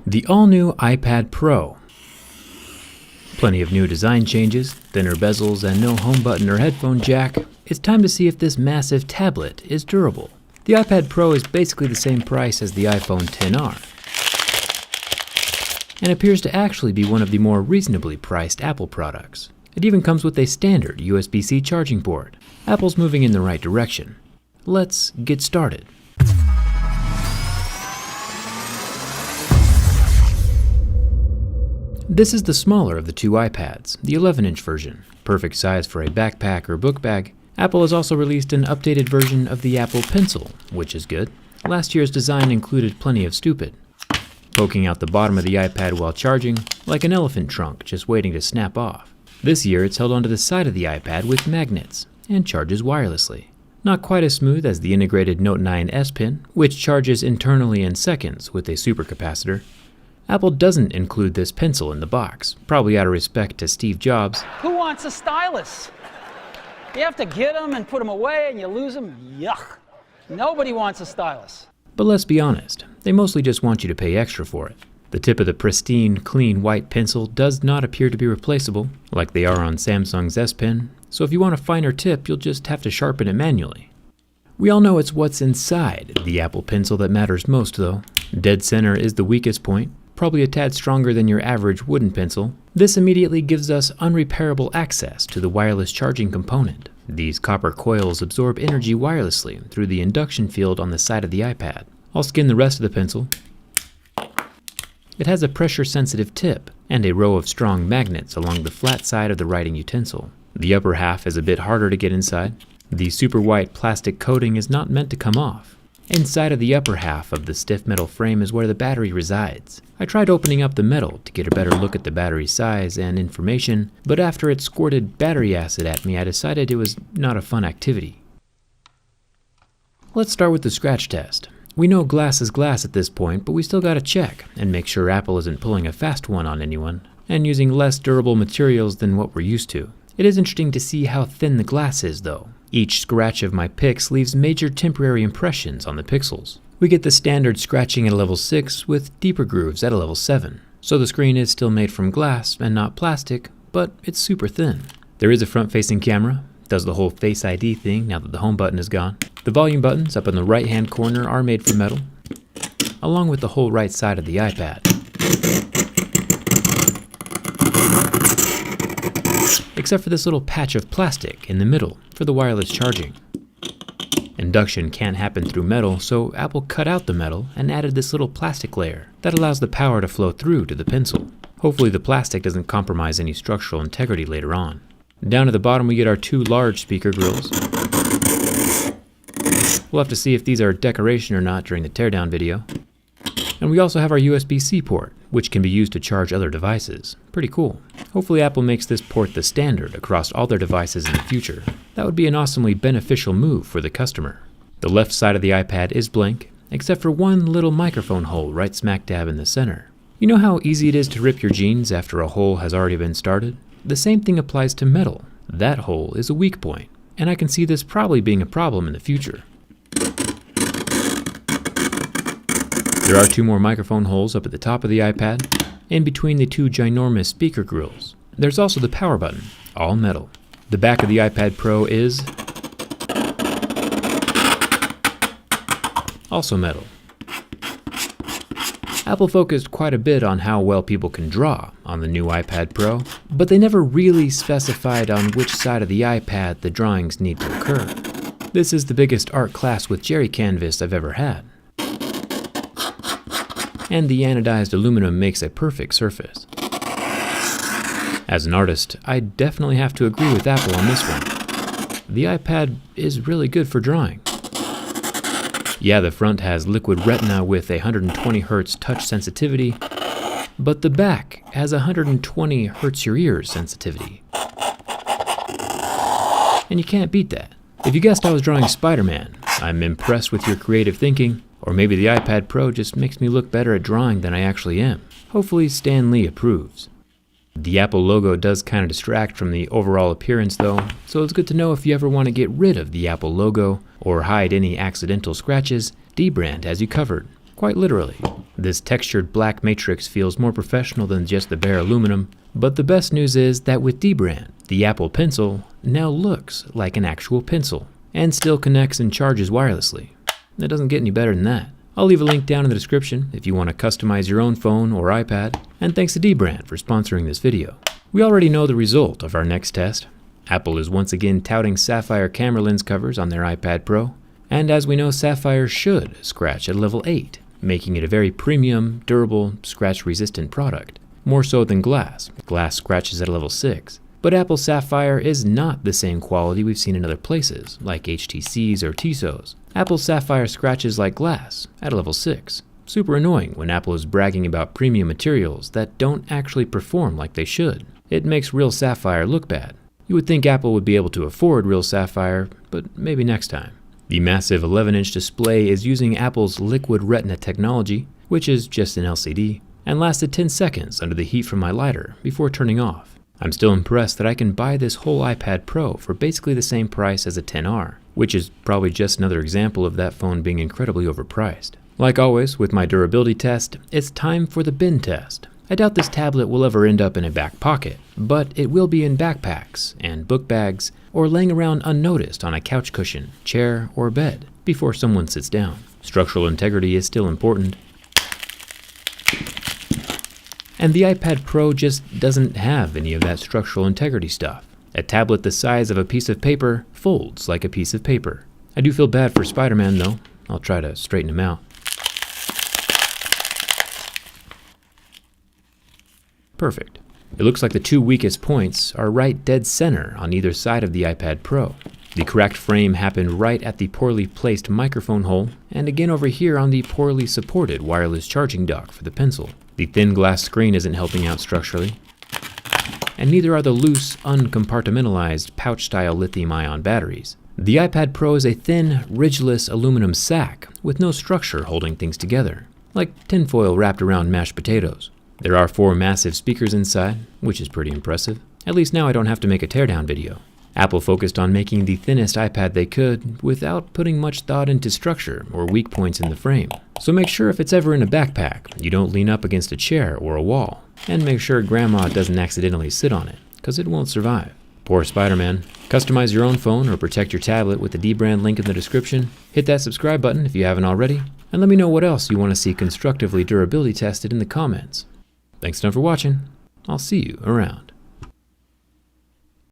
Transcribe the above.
The all-new iPad Pro. Plenty of new design changes, thinner bezels, and no home button or headphone jack. It's time to see if this massive tablet is durable. The iPad Pro is basically the same price as the iPhone XR, and appears to actually be one of the more reasonably priced Apple products. It even comes with a standard USB-C charging port. Apple's moving in the right direction. Let's get started. This is the smaller of the two iPads, the 11-inch version. Perfect size for a backpack or book bag. Apple has also released an updated version of the Apple Pencil, which is good. Last year's design included plenty of stupid. Poking out the bottom of the iPad while charging, like an elephant trunk just waiting to snap off. This year it's held onto the side of the iPad with magnets and charges wirelessly. Not quite as smooth as the integrated Note 9 S Pen, which charges internally in seconds with a supercapacitor. Apple doesn't include this pencil in the box, probably out of respect to Steve Jobs. Who wants a stylus? You have to get them and put them away and you lose them. Yuck. Nobody wants a stylus. But let's be honest, they mostly just want you to pay extra for it. The tip of the pristine, clean white pencil does not appear to be replaceable, like they are on Samsung's S Pen, so if you want a finer tip, you'll just have to sharpen it manually. We all know it's what's inside the Apple Pencil that matters most though. Dead center is the weakest point, probably a tad stronger than your average wooden pencil. This immediately gives us unrepairable access to the wireless charging component. These copper coils absorb energy wirelessly through the induction field on the side of the iPad. I'll skin the rest of the pencil. It has a pressure-sensitive tip and a row of strong magnets along the flat side of the writing utensil. The upper half is a bit harder to get inside. The super white plastic coating is not meant to come off. Inside of the upper half of the stiff metal frame is where the battery resides. I tried opening up the metal to get a better look at the battery size and information, but after it squirted battery acid at me, I decided it was not a fun activity. Let's start with the scratch test. We know glass is glass at this point, but we still gotta check and make sure Apple isn't pulling a fast one on anyone and using less durable materials than what we're used to. It is interesting to see how thin the glass is though. Each scratch of my pix leaves major temporary impressions on the pixels. We get the standard scratching at a level 6 with deeper grooves at a level 7. So the screen is still made from glass and not plastic, but it's super thin. There is a front-facing camera, does the whole Face ID thing now that the home button is gone. The volume buttons up in the right-hand corner are made from metal, along with the whole right side of the iPad. Except for this little patch of plastic in the middle for the wireless charging. Induction can't happen through metal, so Apple cut out the metal and added this little plastic layer that allows the power to flow through to the pencil. Hopefully the plastic doesn't compromise any structural integrity later on. Down at the bottom we get our two large speaker grills. We'll have to see if these are decoration or not during the teardown video. And we also have our USB-C port, which can be used to charge other devices. Pretty cool. Hopefully Apple makes this port the standard across all their devices in the future. That would be an awesomely beneficial move for the customer. The left side of the iPad is blank, except for one little microphone hole right smack dab in the center. You know how easy it is to rip your jeans after a hole has already been started? The same thing applies to metal. That hole is a weak point, and I can see this probably being a problem in the future. There are two more microphone holes up at the top of the iPad, in between the two ginormous speaker grills. There's also the power button, all metal. The back of the iPad Pro is also metal. Apple focused quite a bit on how well people can draw on the new iPad Pro, but they never really specified on which side of the iPad the drawings need to occur. This is the biggest art class with Jerry canvas I've ever had. And the anodized aluminum makes a perfect surface. As an artist, I definitely have to agree with Apple on this one. The iPad is really good for drawing. Yeah, the front has liquid retina with 120 Hz touch sensitivity, but the back has 120 Hz your ears sensitivity. And you can't beat that. If you guessed I was drawing Spider-Man, I'm impressed with your creative thinking. Or maybe the iPad Pro just makes me look better at drawing than I actually am. Hopefully Stan Lee approves. The Apple logo does kind of distract from the overall appearance though, so it's good to know if you ever want to get rid of the Apple logo or hide any accidental scratches, dbrand has you covered, quite literally. This textured black matrix feels more professional than just the bare aluminum, but the best news is that with dbrand, the Apple Pencil now looks like an actual pencil and still connects and charges wirelessly. It doesn't get any better than that. I'll leave a link down in the description if you want to customize your own phone or iPad, and thanks to dbrand for sponsoring this video. We already know the result of our next test. Apple is once again touting sapphire camera lens covers on their iPad Pro, and as we know, sapphire should scratch at level 8, making it a very premium, durable, scratch-resistant product, more so than glass. Glass scratches at a level 6. But Apple Sapphire is not the same quality we've seen in other places, like HTCs or Tissot's. Apple Sapphire scratches like glass at a level 6. Super annoying when Apple is bragging about premium materials that don't actually perform like they should. It makes real sapphire look bad. You would think Apple would be able to afford real sapphire, but maybe next time. The massive 11-inch display is using Apple's Liquid Retina technology, which is just an LCD, and lasted 10 seconds under the heat from my lighter before turning off. I'm still impressed that I can buy this whole iPad Pro for basically the same price as a XR, which is probably just another example of that phone being incredibly overpriced. Like always with my durability test, it's time for the bin test. I doubt this tablet will ever end up in a back pocket, but it will be in backpacks and book bags or laying around unnoticed on a couch cushion, chair, or bed before someone sits down. Structural integrity is still important. And the iPad Pro just doesn't have any of that structural integrity stuff. A tablet the size of a piece of paper folds like a piece of paper. I do feel bad for Spider-Man though. I'll try to straighten him out. Perfect. It looks like the two weakest points are right dead center on either side of the iPad Pro. The cracked frame happened right at the poorly placed microphone hole, and again over here on the poorly supported wireless charging dock for the pencil. The thin glass screen isn't helping out structurally, and neither are the loose, uncompartmentalized pouch-style lithium-ion batteries. The iPad Pro is a thin, ridgeless aluminum sack with no structure holding things together, like tinfoil wrapped around mashed potatoes. There are 4 massive speakers inside, which is pretty impressive. At least now I don't have to make a teardown video. Apple focused on making the thinnest iPad they could without putting much thought into structure or weak points in the frame. So make sure if it's ever in a backpack, you don't lean up against a chair or a wall. And make sure grandma doesn't accidentally sit on it, because it won't survive. Poor Spider-Man. Customize your own phone or protect your tablet with the dbrand link in the description. Hit that subscribe button if you haven't already. And let me know what else you want to see constructively durability tested in the comments. Thanks a ton for watching. I'll see you around.